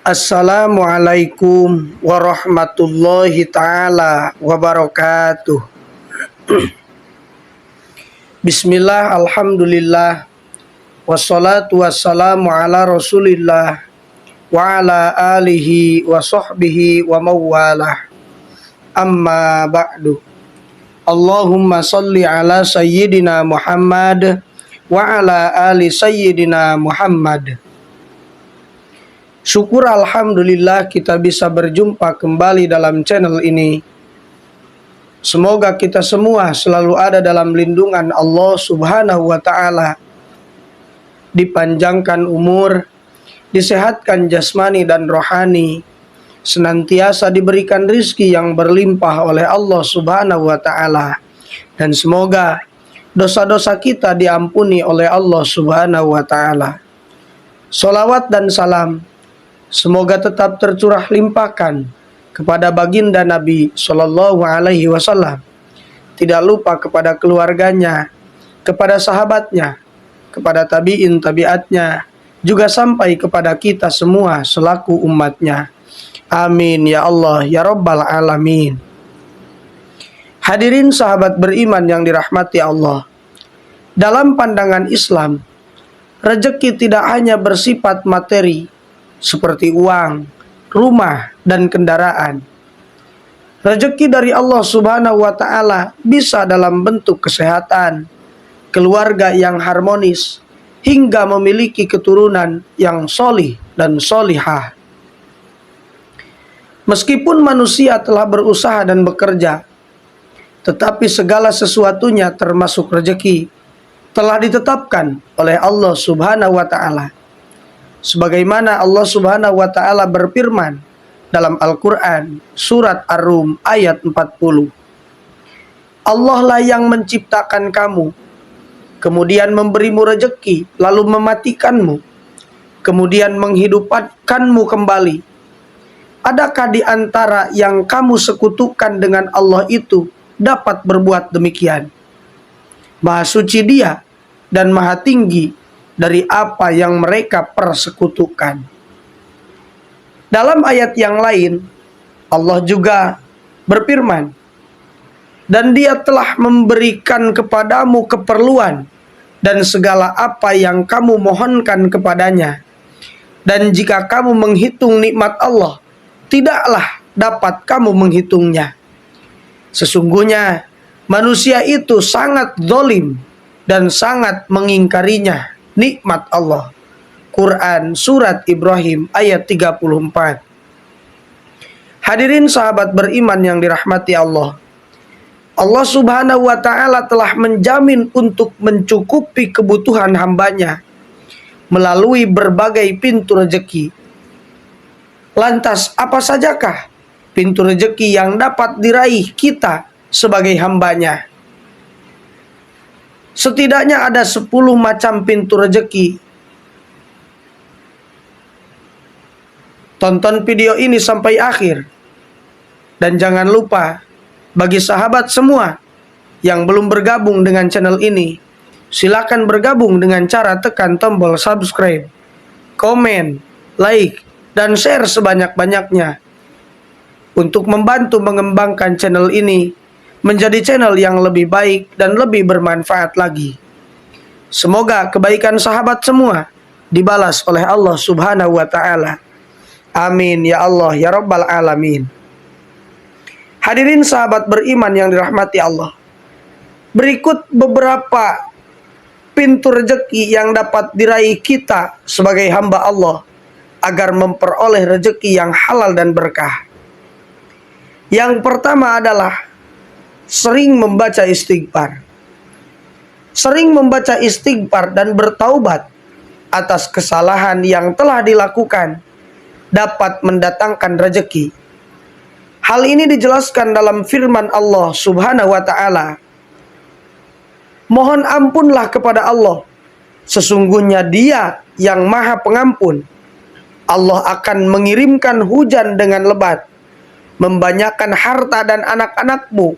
Assalamualaikum warahmatullahi taala wabarakatuh. Bismillah, alhamdulillah, wassalatu wassalamu ala rasulillah wa ala alihi wa sahbihi wa mawalah. Amma ba'du. Allahumma salli ala sayyidina Muhammad wa ala ali sayyidina Muhammad. Syukur alhamdulillah kita bisa berjumpa kembali dalam channel ini. Semoga kita semua selalu ada dalam lindungan Allah Subhanahu wa taala. Dipanjangkan umur, disehatkan jasmani dan rohani, senantiasa diberikan rizki yang berlimpah oleh Allah Subhanahu wa taala. Dan semoga dosa-dosa kita diampuni oleh Allah Subhanahu wa taala. Salawat dan salam semoga tetap tercurah limpahkan kepada baginda Nabi Shallallahu Alaihi Wasallam. Tidak lupa kepada keluarganya, kepada sahabatnya, kepada tabiin tabiatnya, juga sampai kepada kita semua selaku umatnya. Amin ya Allah ya Rabbal Alamin. Hadirin sahabat beriman yang dirahmati Allah. Dalam pandangan Islam, rezeki tidak hanya bersifat materi seperti uang, rumah, dan kendaraan. Rezeki dari Allah Subhanahu wa taala bisa dalam bentuk kesehatan, keluarga yang harmonis, hingga memiliki keturunan yang solih dan solihah. Meskipun manusia telah berusaha dan bekerja, tetapi segala sesuatunya termasuk rezeki telah ditetapkan oleh Allah Subhanahu wa taala. Sebagaimana Allah Subhanahu wa taala berfirman dalam Al-Qur'an surat Ar-Rum ayat 40. Allah lah yang menciptakan kamu, kemudian memberimu rezeki, lalu mematikanmu, kemudian menghidupkanmu kembali. Adakah di antara yang kamu sekutukan dengan Allah itu dapat berbuat demikian? Maha suci Dia dan maha tinggi dari apa yang mereka persekutukan. Dalam ayat yang lain, Allah juga berfirman, dan Dia telah memberikan kepadamu keperluan dan segala apa yang kamu mohonkan kepadanya. Dan jika kamu menghitung nikmat Allah, tidaklah dapat kamu menghitungnya. Sesungguhnya manusia itu sangat zalim dan sangat mengingkarinya nikmat Allah. Quran surat Ibrahim ayat 34. Hadirin sahabat beriman yang dirahmati Allah. Allah Subhanahu wa taala telah menjamin untuk mencukupi kebutuhan hambanya melalui berbagai pintu rezeki. Lantas apa sajakah pintu rezeki yang dapat diraih kita sebagai hambanya? Setidaknya ada 10 macam pintu rezeki. Tonton video ini sampai akhir. Dan jangan lupa, bagi sahabat semua yang belum bergabung dengan channel ini, silakan bergabung dengan cara tekan tombol subscribe, komen, like, dan share sebanyak-banyaknya untuk membantu mengembangkan channel ini menjadi channel yang lebih baik dan lebih bermanfaat lagi. Semoga kebaikan sahabat semua dibalas oleh Allah Subhanahu wa taala. Amin ya Allah ya Rabbal Alamin. Hadirin sahabat beriman yang dirahmati Allah. Berikut beberapa pintu rezeki yang dapat diraih kita sebagai hamba Allah agar memperoleh rezeki yang halal dan berkah. Yang pertama adalah sering membaca istighfar. Sering membaca istighfar dan bertaubat atas kesalahan yang telah dilakukan dapat mendatangkan rezeki. Hal ini dijelaskan dalam firman Allah Subhanahu wa taala. Mohon ampunlah kepada Allah, sesungguhnya Dia yang Maha Pengampun. Allah akan mengirimkan hujan dengan lebat, membanyakkan harta dan anak-anakmu,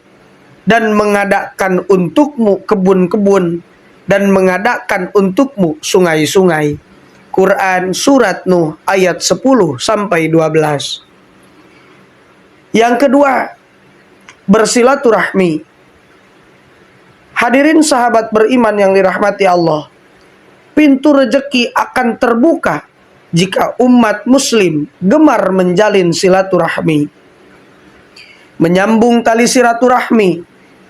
dan mengadakan untukmu kebun-kebun, dan mengadakan untukmu sungai-sungai. Quran Surat Nuh ayat 10 sampai 12. Yang kedua, bersilaturahmi. Hadirin sahabat beriman yang dirahmati Allah, pintu rejeki akan terbuka jika umat muslim gemar menjalin silaturahmi. Menyambung tali silaturahmi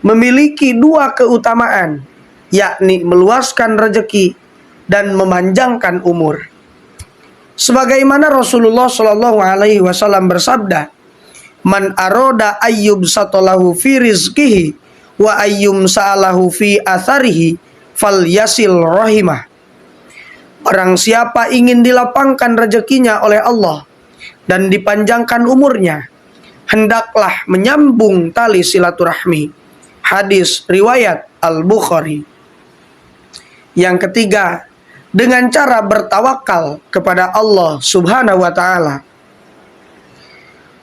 memiliki dua keutamaan, yakni meluaskan rejeki dan memanjangkan umur. Sebagaimana Rasulullah Shallallahu Alaihi Wasallam bersabda, "Man aroda ayyub satolahu fi rizkihi wa ayyum sa'alahu fi atharihi fal yasil rahimah." Barang siapa ingin dilapangkan rezekinya oleh Allah dan dipanjangkan umurnya, hendaklah menyambung tali silaturahmi. Hadis riwayat Al-Bukhari. Yang ketiga, dengan cara bertawakal kepada Allah Subhanahu wa Ta'ala.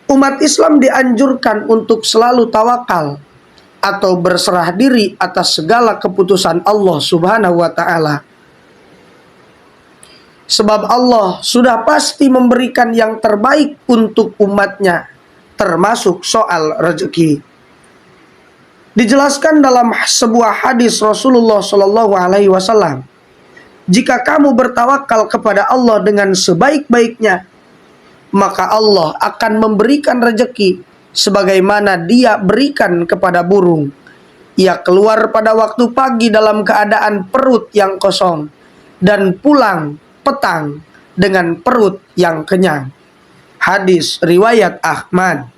Umat Islam dianjurkan untuk selalu tawakal atau berserah diri atas segala keputusan Allah Subhanahu wa Ta'ala. Sebab Allah sudah pasti memberikan yang terbaik untuk umatnya, termasuk soal rezeki. Dijelaskan dalam sebuah hadis Rasulullah Shallallahu Alaihi Wasallam, jika kamu bertawakal kepada Allah dengan sebaik-baiknya, maka Allah akan memberikan rezeki sebagaimana Dia berikan kepada burung. Ia keluar pada waktu pagi dalam keadaan perut yang kosong dan pulang petang dengan perut yang kenyang. Hadis riwayat Ahmad.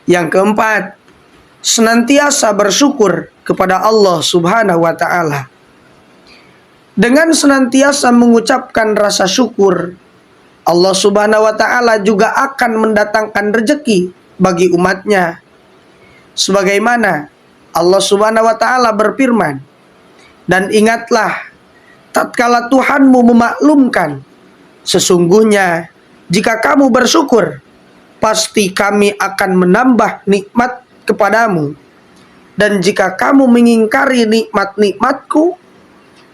Yang keempat, senantiasa bersyukur kepada Allah Subhanahu wa Ta'ala. Dengan senantiasa mengucapkan rasa syukur, Allah Subhanahu wa Ta'ala juga akan mendatangkan rezeki bagi umatnya. Sebagaimana Allah Subhanahu wa Ta'ala berfirman, "Dan ingatlah tatkala Tuhanmu memaklumkan, sesungguhnya jika kamu bersyukur, pasti kami akan menambah nikmat kepadamu. Dan jika kamu mengingkari nikmat-nikmatku,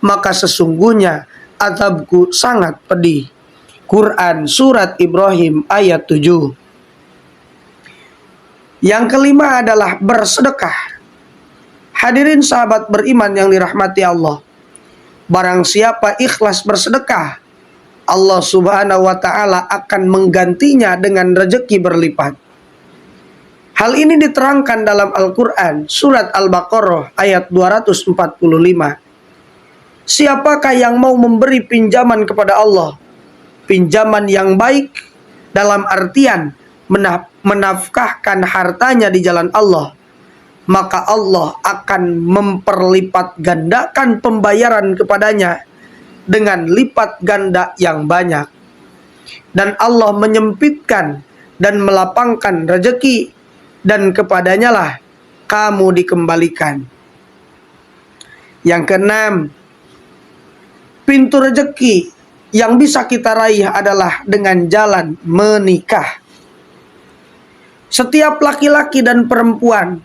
maka sesungguhnya azabku sangat pedih." Quran Surat Ibrahim ayat 7. Yang kelima adalah bersedekah. Hadirin sahabat beriman yang dirahmati Allah, barang siapa ikhlas bersedekah, Allah Subhanahu wa Ta'ala akan menggantinya dengan rezeki berlipat. Hal ini diterangkan dalam Al-Quran Surat Al-Baqarah ayat 245. Siapakah yang mau memberi pinjaman kepada Allah, pinjaman yang baik dalam artian menafkahkan hartanya di jalan Allah, maka Allah akan memperlipat gandakan pembayaran kepadanya dengan lipat ganda yang banyak. Dan Allah menyempitkan dan melapangkan rezeki, dan kepadanya lah kamu dikembalikan. Yang keenam, pintu rezeki yang bisa kita raih adalah dengan jalan menikah. Setiap laki-laki dan perempuan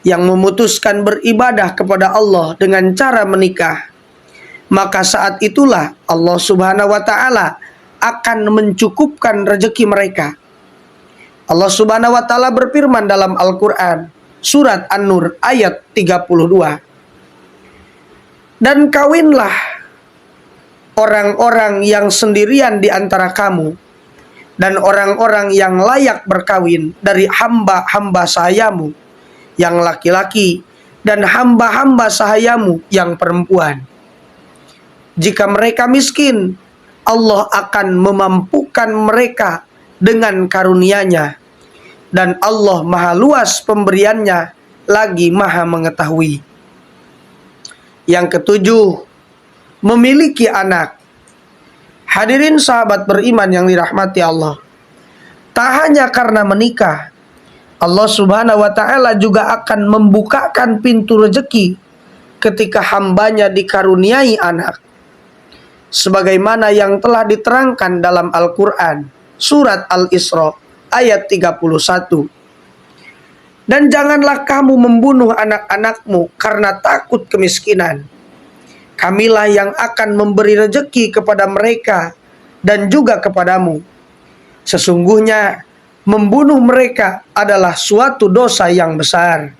yang memutuskan beribadah kepada Allah dengan cara menikah, maka saat itulah Allah Subhanahu wa Ta'ala akan mencukupkan rezeki mereka. Allah Subhanahu wa Ta'ala berfirman dalam Al-Quran Surat An-Nur ayat 32. Dan kawinlah orang-orang yang sendirian di antara kamu, dan orang-orang yang layak berkawin dari hamba-hamba sahayamu yang laki-laki, dan hamba-hamba sahayamu yang perempuan. Jika mereka miskin, Allah akan memampukan mereka dengan karunia-Nya, dan Allah maha luas pemberiannya, lagi maha mengetahui. Yang ketujuh, memiliki anak. Hadirin sahabat beriman yang dirahmati Allah, tak hanya karena menikah, Allah Subhanahu wa Ta'ala juga akan membukakan pintu rezeki ketika hambanya dikaruniai anak, sebagaimana yang telah diterangkan dalam Al-Quran Surat Al-Isra ayat 31. Dan janganlah kamu membunuh anak-anakmu karena takut kemiskinan. Kamilah yang akan memberi rezeki kepada mereka dan juga kepadamu. Sesungguhnya membunuh mereka adalah suatu dosa yang besar.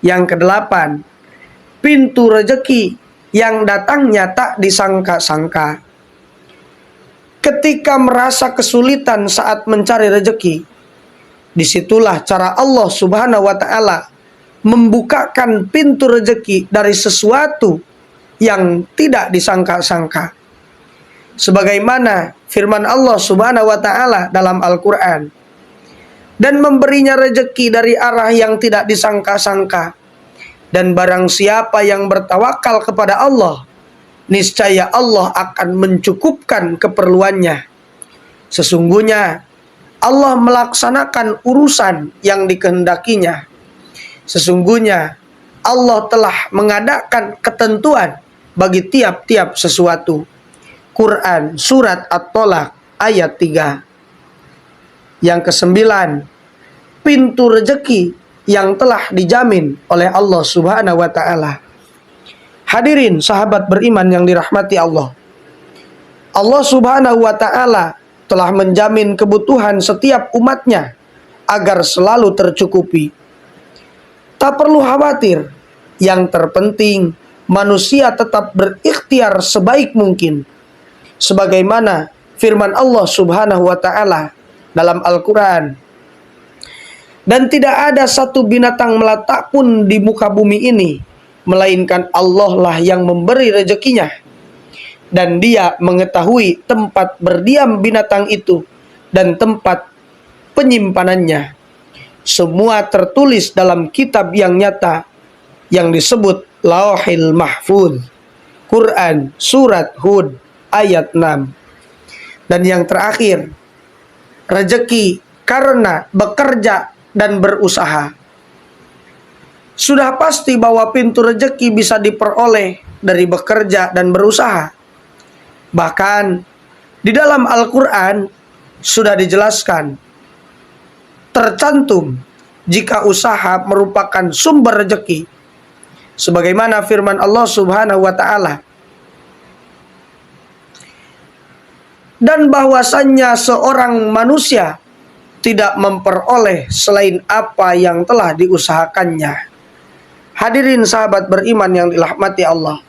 Yang kedelapan, pintu rezeki yang datangnya tak disangka-sangka. Ketika merasa kesulitan saat mencari rezeki, disitulah cara Allah Subhanahu wa Ta'ala membukakan pintu rezeki dari sesuatu yang tidak disangka-sangka. Sebagaimana firman Allah Subhanahu wa Ta'ala dalam Al-Quran, dan memberinya rezeki dari arah yang tidak disangka-sangka. Dan barang siapa yang bertawakal kepada Allah, niscaya Allah akan mencukupkan keperluannya. Sesungguhnya Allah melaksanakan urusan yang dikehendakinya. Sesungguhnya Allah telah mengadakan ketentuan bagi tiap-tiap sesuatu. Quran Surat At-Tolak ayat 3. Yang kesembilan, pintu rezeki yang telah dijamin oleh Allah Subhanahu wa Ta'ala. Hadirin sahabat beriman yang dirahmati Allah. Allah Subhanahu wa Ta'ala telah menjamin kebutuhan setiap umatnya agar selalu tercukupi. Tak perlu khawatir, yang terpenting manusia tetap berikhtiar sebaik mungkin. Sebagaimana firman Allah Subhanahu wa Ta'ala dalam Al-Quran, dan tidak ada satu binatang melata pun di muka bumi ini, melainkan Allah lah yang memberi rezekinya, dan Dia mengetahui tempat berdiam binatang itu dan tempat penyimpanannya. Semua tertulis dalam kitab yang nyata yang disebut Lauhil Mahfuz. Quran Surat Hud ayat 6. Dan yang terakhir, rezeki karena bekerja dan berusaha. Sudah pasti bahwa pintu rezeki bisa diperoleh dari bekerja dan berusaha. Bahkan di dalam Al-Quran sudah dijelaskan, tercantum jika usaha merupakan sumber rezeki. Sebagaimana firman Allah Subhanahu wa Ta'ala, dan bahwasannya seorang manusia tidak memperoleh selain apa yang telah diusahakannya. Hadirin sahabat beriman yang dirahmati Allah,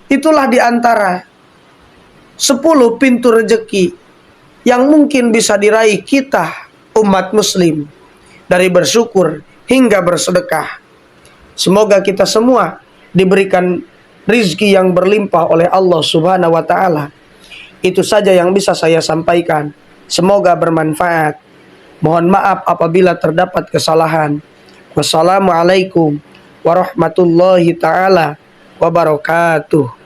itulah di antara 10 pintu rezeki yang mungkin bisa diraih kita umat muslim, dari bersyukur hingga bersedekah. Semoga kita semua diberikan rizki yang berlimpah oleh Allah Subhanahu wa Ta'ala. Itu saja yang bisa saya sampaikan. Semoga bermanfaat. Mohon maaf apabila terdapat kesalahan. Wassalamualaikum warahmatullahi ta'ala wabarakatuh.